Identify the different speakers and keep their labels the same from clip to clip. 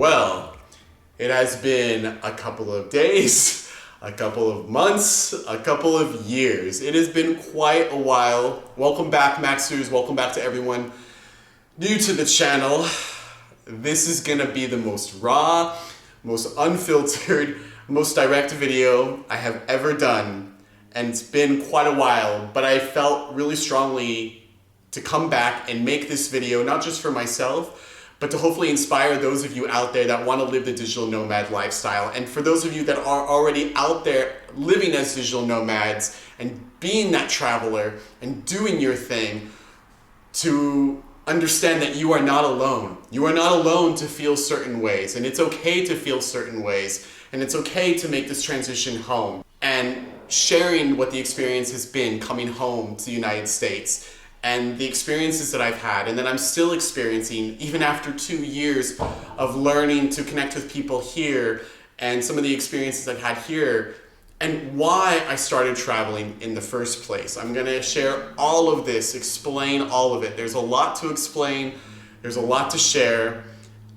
Speaker 1: Well, it has been a couple of days, a couple of months, a couple of years. It has been quite a while. Welcome back, Maxers. Welcome back to everyone new to the channel. This is gonna be the most raw, most unfiltered, most direct video I have ever done. And it's been quite a while, but I felt really strongly to come back and make this video, not just for myself, but to hopefully inspire those of you out there that want to live the digital nomad lifestyle. And for those of you that are already out there living as digital nomads and being that traveler and doing your thing, to understand that you are not alone. You are not alone to feel certain ways, and it's okay to feel certain ways, and it's okay to make this transition home. And sharing what the experience has been coming home to the United States and the experiences that I've had and that I'm still experiencing even after 2 years of learning to connect with people here, and some of the experiences I've had here and why I started traveling in the first place. I'm gonna share all of this, explain all of it. There's a lot to explain, there's a lot to share,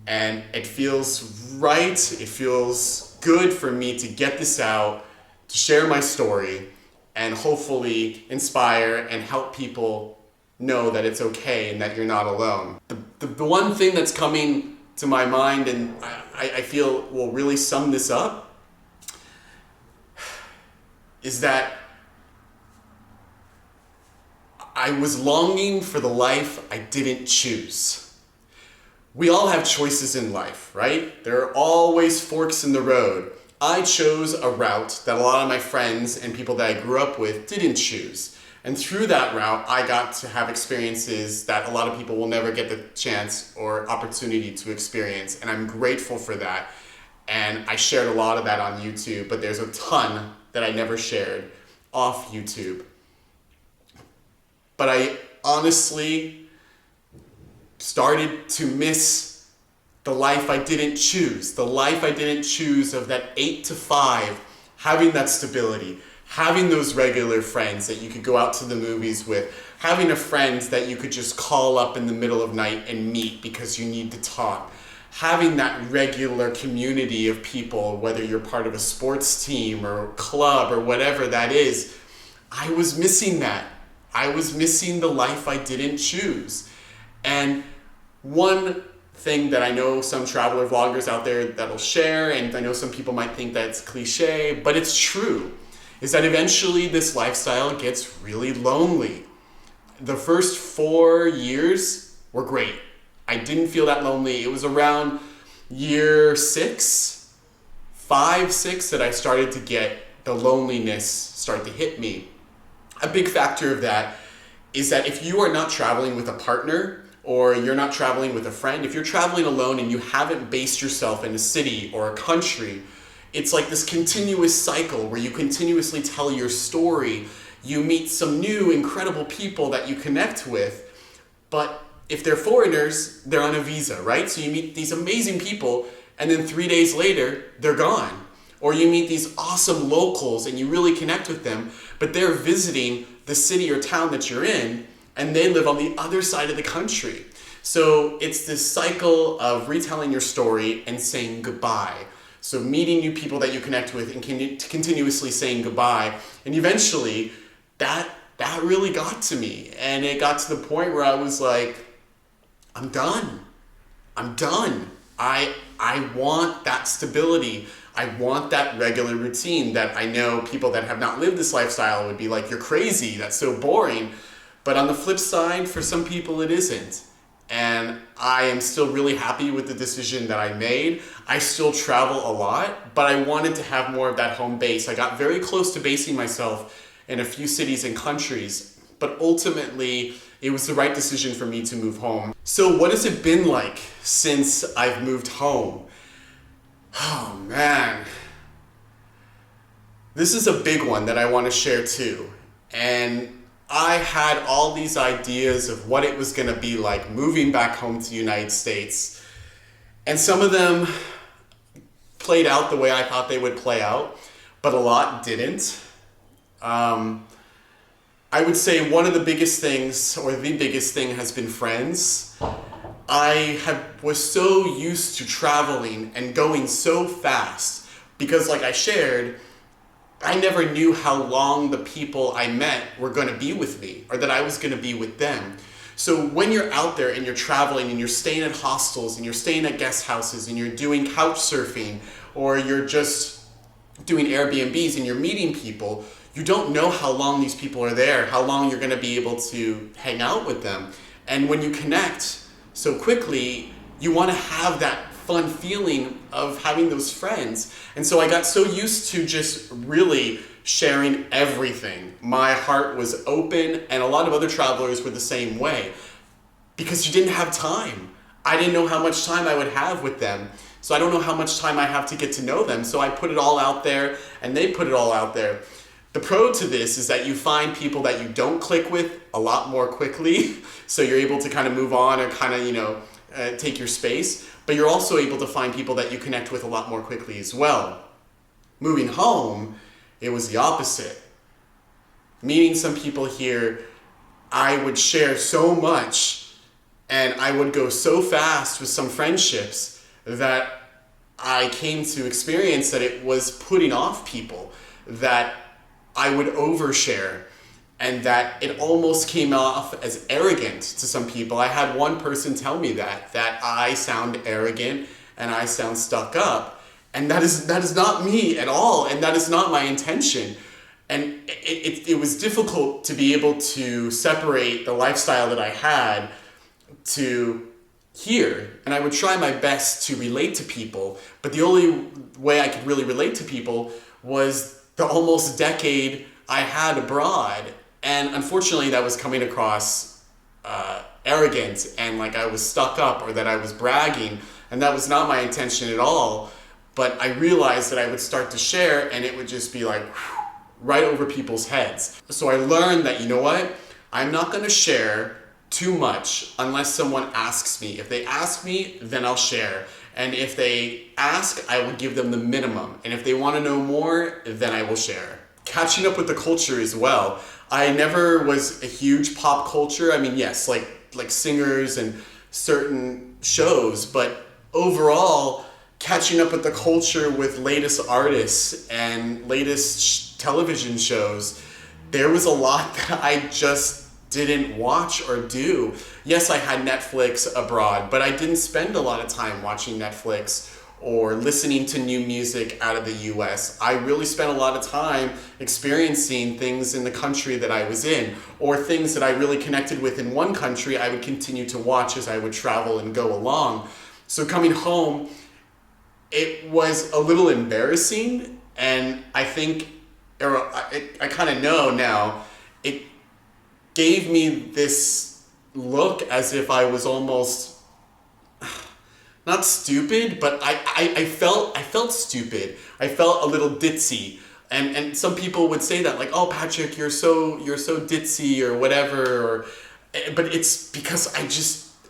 Speaker 1: and it feels right, it feels good for me to get this out, to share my story, and hopefully inspire and help people know that it's okay and that you're not alone. The one thing that's coming to my mind and I feel will really sum this up is that I was longing for the life I didn't choose. We all have choices in life, right? There are always forks in the road. I chose a route that a lot of my friends and people that I grew up with didn't choose. And through that route, I got to have experiences that a lot of people will never get the chance or opportunity to experience. And I'm grateful for that. And I shared a lot of that on YouTube, but there's a ton that I never shared off YouTube. But I honestly started to miss the life I didn't choose. The life I didn't choose of that 8 to 5, having that stability, having those regular friends that you could go out to the movies with, having a friend that you could just call up in the middle of night and meet because you need to talk, having that regular community of people, whether you're part of a sports team or club or whatever that is. I was missing that. I was missing the life I didn't choose. And one thing that I know some traveler vloggers out there that'll share, and I know some people might think that's cliche, but it's true, is that eventually this lifestyle gets really lonely. The first 4 years were great. I didn't feel that lonely. It was around year 5, 6 that I started to get the loneliness start to hit me. A big factor of that is that if you are not traveling with a partner or you're not traveling with a friend, if you're traveling alone and you haven't based yourself in a city or a country, it's like this continuous cycle where you continuously tell your story. You meet some new incredible people that you connect with, but if they're foreigners, they're on a visa, right? So you meet these amazing people and then 3 days later, they're gone. Or you meet these awesome locals and you really connect with them, but they're visiting the city or town that you're in and they live on the other side of the country. So it's this cycle of retelling your story and saying goodbye. So meeting new people that you connect with and continuously saying goodbye. And eventually that really got to me. And it got to the point where I was like, I'm done. I want that stability. I want that regular routine that I know people that have not lived this lifestyle would be like, you're crazy, that's so boring. But on the flip side, for some people it isn't. And I am still really happy with the decision that I made. I still travel a lot, but I wanted to have more of that home base. I got very close to basing myself in a few cities and countries, but ultimately it was the right decision for me to move home. So what has it been like since I've moved home? Oh man. This is a big one that I want to share too. And I had all these ideas of what it was going to be like moving back home to the United States. And some of them played out the way I thought they would play out, but a lot didn't. I would say one of the biggest things, or the biggest thing, has been friends. was so used to traveling and going so fast because, like I shared, I never knew how long the people I met were going to be with me or that I was going to be with them. So when you're out there and you're traveling and you're staying at hostels and you're staying at guest houses and you're doing couch surfing or you're just doing Airbnbs and you're meeting people, you don't know how long these people are there, how long you're going to be able to hang out with them. And when you connect so quickly, you want to have that fun feeling of having those friends. And so I got so used to just really sharing everything. My heart was open, and a lot of other travelers were the same way because you didn't have time. I didn't know how much time I would have with them. So I don't know how much time I have to get to know them. So I put it all out there and they put it all out there. The pro to this is that you find people that you don't click with a lot more quickly. So you're able to kind of move on and kind of, take your space. But you're also able to find people that you connect with a lot more quickly as well. Moving home, it was the opposite. Meeting some people here, I would share so much and I would go so fast with some friendships that I came to experience that it was putting off people, that I would overshare, and that it almost came off as arrogant to some people. I had one person tell me that I sound arrogant and I sound stuck up. And that is not me at all, and that is not my intention. And it was difficult to be able to separate the lifestyle that I had to here. And I would try my best to relate to people, but the only way I could really relate to people was the almost decade I had abroad. And unfortunately, that was coming across arrogant and like I was stuck up or that I was bragging, and that was not my intention at all. But I realized that I would start to share and it would just be like right over people's heads. So I learned that, you know what? I'm not going to share too much unless someone asks me. If they ask me, then I'll share. And if they ask, I will give them the minimum. And if they want to know more, then I will share. Catching up with the culture as well. I never was a huge pop culture. I mean, yes, like singers and certain shows, but overall, catching up with the culture with latest artists and latest television shows, there was a lot that I just didn't watch or do. Yes, I had Netflix abroad, but I didn't spend a lot of time watching Netflix or listening to new music out of the US. I really spent a lot of time experiencing things in the country that I was in, or things that I really connected with in one country, I would continue to watch as I would travel and go along. So coming home, it was a little embarrassing, and I think, or I kind of know now, it gave me this look as if I was almost, not stupid, but I felt stupid. I felt a little ditzy. And some people would say that, like, oh, Patrick, you're so ditzy or whatever, but it's because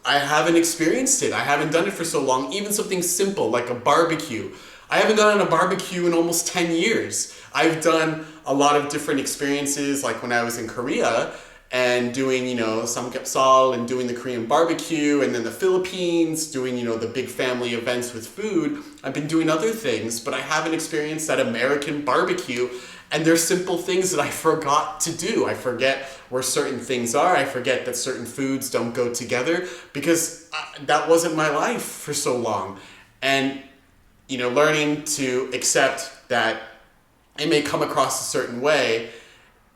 Speaker 1: I haven't experienced it. I haven't done it for so long. Even something simple like a barbecue. I haven't gone on a barbecue in almost 10 years. I've done a lot of different experiences, like when I was in Korea and doing, samgyeopsal and doing the Korean barbecue, and then the Philippines, doing, the big family events with food. I've been doing other things, but I haven't experienced that American barbecue. And there's simple things that I forgot to do. I forget where certain things are. I forget that certain foods don't go together because that wasn't my life for so long. And, learning to accept that it may come across a certain way.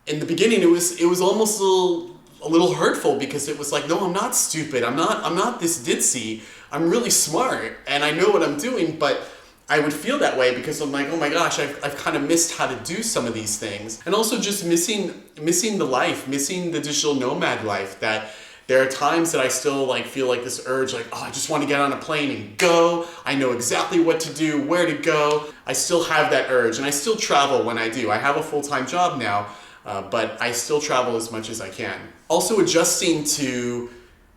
Speaker 1: In the beginning, it was almost a little hurtful because it was like, no, I'm not stupid. I'm not this ditzy. I'm really smart and I know what I'm doing, but I would feel that way because I'm like, oh my gosh, I've kind of missed how to do some of these things. And also just missing the life, missing the digital nomad life, that there are times that I still feel like this urge, like, oh, I just want to get on a plane and go. I know exactly what to do, where to go. I still have that urge, and I still travel when I do. I have a full-time job now, but I still travel as much as I can. Also adjusting to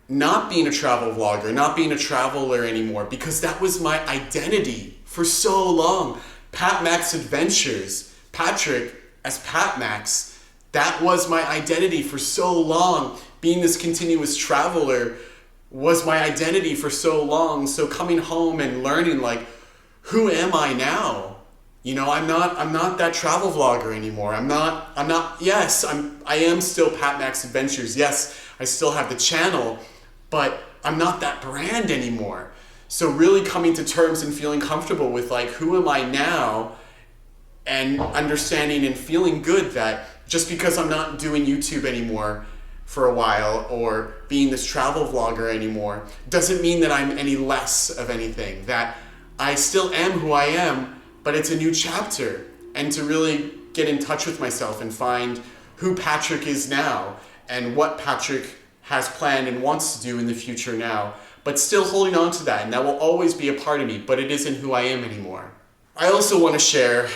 Speaker 1: not being a travel vlogger, not being a traveler anymore, because that was my identity for so long. Patmax Adventures, Patrick as Patmax, that was my identity for so long. Being this continuous traveler was my identity for so long. So coming home and learning, like, who am I now? You know, I'm not that travel vlogger anymore. Yes, I am still Patmax Adventures. Yes, I still have the channel, but I'm not that brand anymore. So really coming to terms and feeling comfortable with, like, who am I now, and understanding and feeling good that just because I'm not doing YouTube anymore for a while or being this travel vlogger anymore doesn't mean that I'm any less of anything, that I still am who I am, but it's a new chapter. And to really get in touch with myself and find who Patrick is now and what Patrick has planned and wants to do in the future now, but still holding on to that, and that will always be a part of me, but it isn't who I am anymore. I also want to share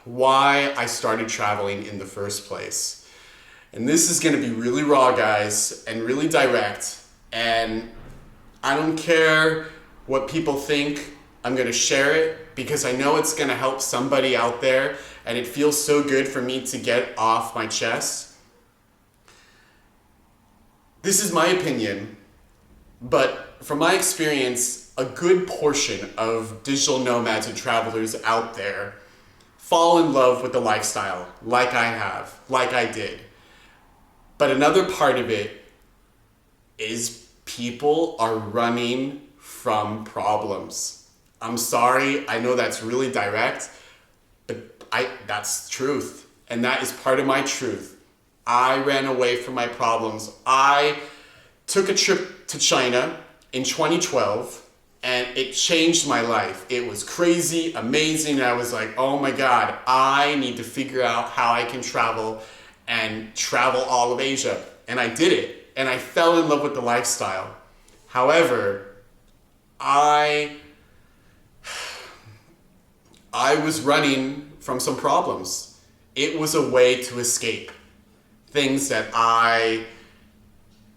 Speaker 1: why I started traveling in the first place. And this is going to be really raw, guys, and really direct, and I don't care what people think. I'm going to share it because I know it's going to help somebody out there, and it feels so good for me to get off my chest. This is my opinion, but from my experience, a good portion of digital nomads and travelers out there fall in love with the lifestyle like I have, like I did. But another part of it is people are running from problems. I'm sorry, I know that's really direct, but that's truth. And that is part of my truth. I ran away from my problems. I took a trip to China in 2012, and it changed my life. It was crazy, amazing. I was like, oh my God, I need to figure out how I can travel and travel all of Asia. And I did it, and I fell in love with the lifestyle. However, I was running from some problems. It was a way to escape things that I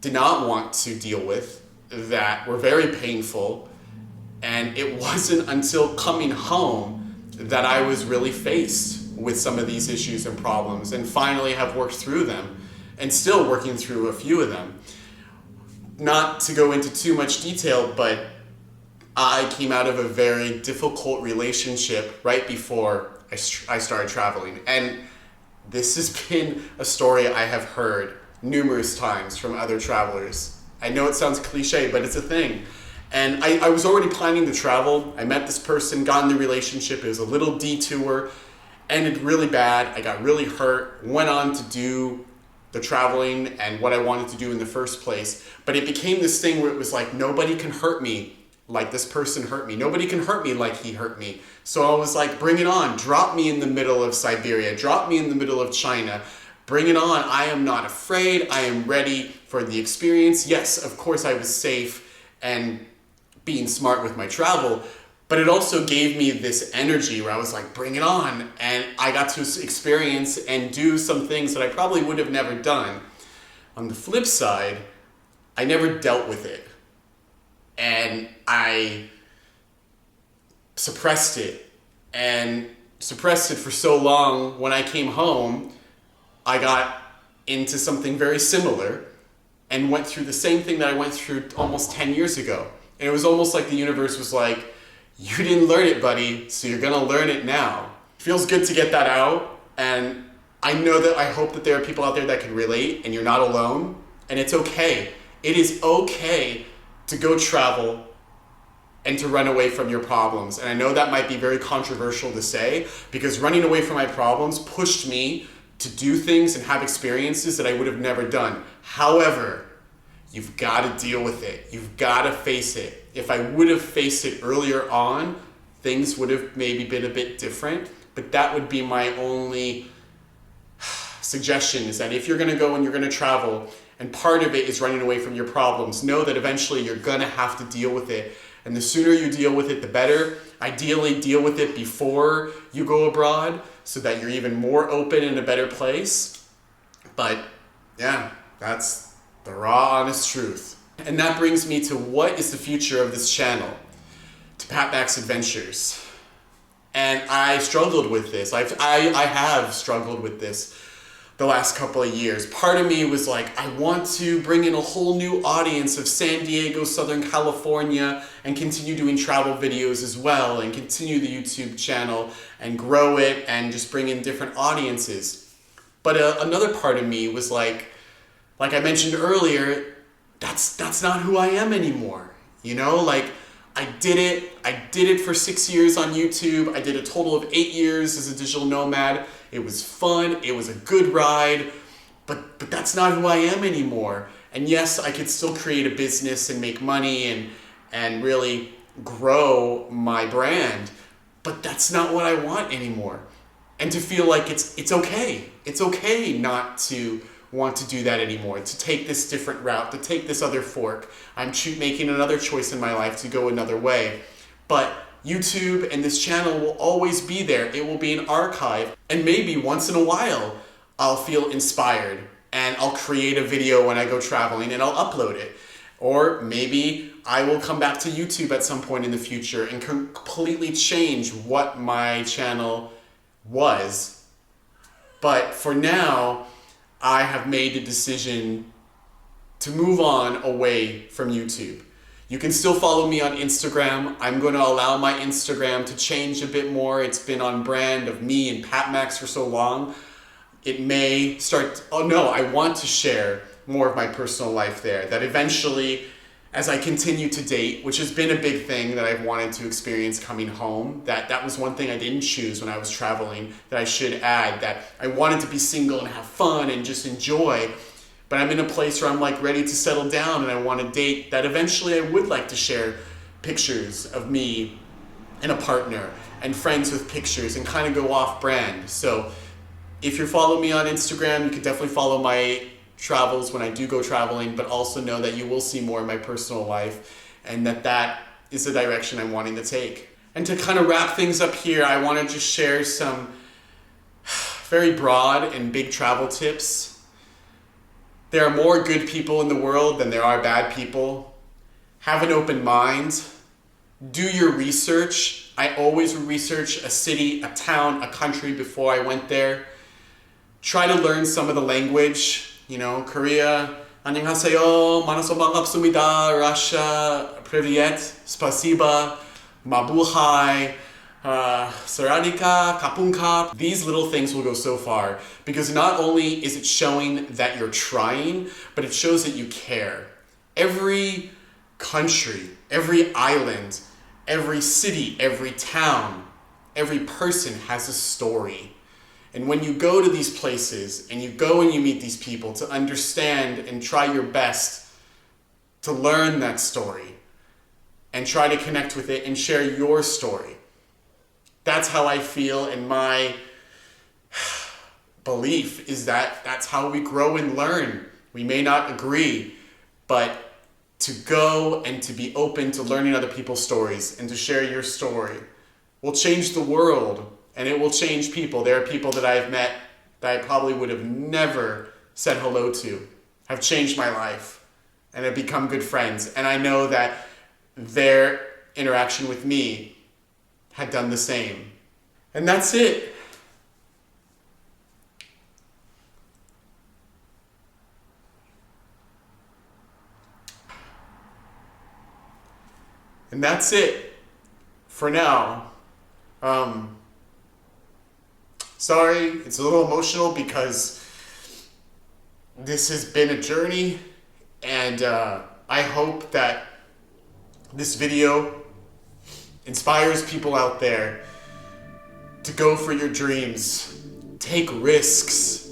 Speaker 1: did not want to deal with, that were very painful. And it wasn't until coming home that I was really faced with some of these issues and problems, and finally have worked through them and still working through a few of them. Not to go into too much detail, but I came out of a very difficult relationship right before I started traveling. And this has been a story I have heard numerous times from other travelers. I know it sounds cliche, but it's a thing. And I was already planning to travel. I met this person, got in the relationship. It was a little detour, ended really bad. I got really hurt, went on to do the traveling and what I wanted to do in the first place. But it became this thing where it was like, nobody can hurt me like this person hurt me. Nobody can hurt me like he hurt me. So I was like, bring it on. Drop me in the middle of Siberia. Drop me in the middle of China. Bring it on. I am not afraid. I am ready for the experience. Yes, of course I was safe and being smart with my travel, but it also gave me this energy where I was like, bring it on. And I got to experience and do some things that I probably would have never done. On the flip side, I never dealt with it. And I suppressed it for so long. When I came home, I got into something very similar and went through the same thing that I went through almost 10 years ago. And it was almost like the universe was like, you didn't learn it, buddy, so you're gonna learn it now. Feels good to get that out, and I hope that there are people out there that can relate, and you're not alone, and it's okay. It is okay to go travel and to run away from your problems. And I know that might be very controversial to say, because running away from my problems pushed me to do things and have experiences that I would have never done. However, you've got to deal with it. You've got to face it. If I would have faced it earlier on, things would have maybe been a bit different, but that would be my only suggestion, is that if you're gonna go and you're gonna travel, and part of it is running away from your problems, know that eventually you're gonna have to deal with it. And the sooner you deal with it, the better. Ideally, deal with it before you go abroad so that you're even more open in a better place. But yeah, that's the raw, honest truth. And that brings me to what is the future of this channel, to Patmax Adventures. And I struggled with this. I have struggled with this. the last couple of years. Part of me was like, I want to bring in a whole new audience of San Diego, Southern California, and continue doing travel videos as well, and continue the YouTube channel and grow it and just bring in different audiences. But another part of me was like I mentioned earlier, that's not who I am anymore. You know, like I did it for 6 years on YouTube. I did a total of 8 years as a digital nomad. It was fun, it was a good ride, but that's not who I am anymore. And yes, I could still create a business and make money and really grow my brand, but that's not what I want anymore. And to feel like it's okay. It's okay not to want to do that anymore, to take this different route, to take this other fork. I'm making another choice in my life to go another way. But YouTube and this channel will always be there. It will be an archive. And maybe once in a while, I'll feel inspired and I'll create a video when I go traveling and I'll upload it. Or maybe I will come back to YouTube at some point in the future and completely change what my channel was. But for now, I have made the decision to move on away from YouTube. You can still follow me on Instagram. I'm going to allow my Instagram to change a bit more. It's been on brand of me and Patmax for so long. It may start, I want to share more of my personal life there. That eventually, as I continue to date, which has been a big thing that I've wanted to experience coming home, that was one thing I didn't choose when I was traveling, that I should add, that I wanted to be single and have fun and just enjoy. But I'm in a place where I'm like ready to settle down and I want to date, that eventually I would like to share pictures of me and a partner and friends with pictures and kind of go off brand. So if you're following me on Instagram, you can definitely follow my travels when I do go traveling, but also know that you will see more of my personal life and that is the direction I'm wanting to take. And to kind of wrap things up here, I want to just share some very broad and big travel tips. There are more good people in the world than there are bad people. Have an open mind. Do your research. I always research a city, a town, a country before I went there. Try to learn some of the language. You know, Korea, 안녕하세요, 만나서 반갑습니다. Russia, привет, спасибо, mabuhay, Saradika, Kapunka. These little things will go so far because not only is it showing that you're trying, but it shows that you care. Every country, every island, every city, every town, every person has a story. And when you go to these places and you go and you meet these people, to understand and try your best to learn that story and try to connect with it and share your story. That's how I feel, and my belief is that that's how we grow and learn. We may not agree, but to go and to be open to learning other people's stories and to share your story will change the world, and it will change people. There are people that I've met that I probably would have never said hello to, have changed my life, and have become good friends. And I know that their interaction with me had done the same. And that's it. And that's it for now. Sorry, it's a little emotional because this has been a journey, and I hope that this video inspires people out there to go for your dreams. Take risks.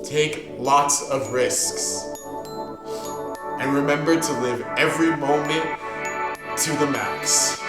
Speaker 1: Take lots of risks. And remember to live every moment to the max.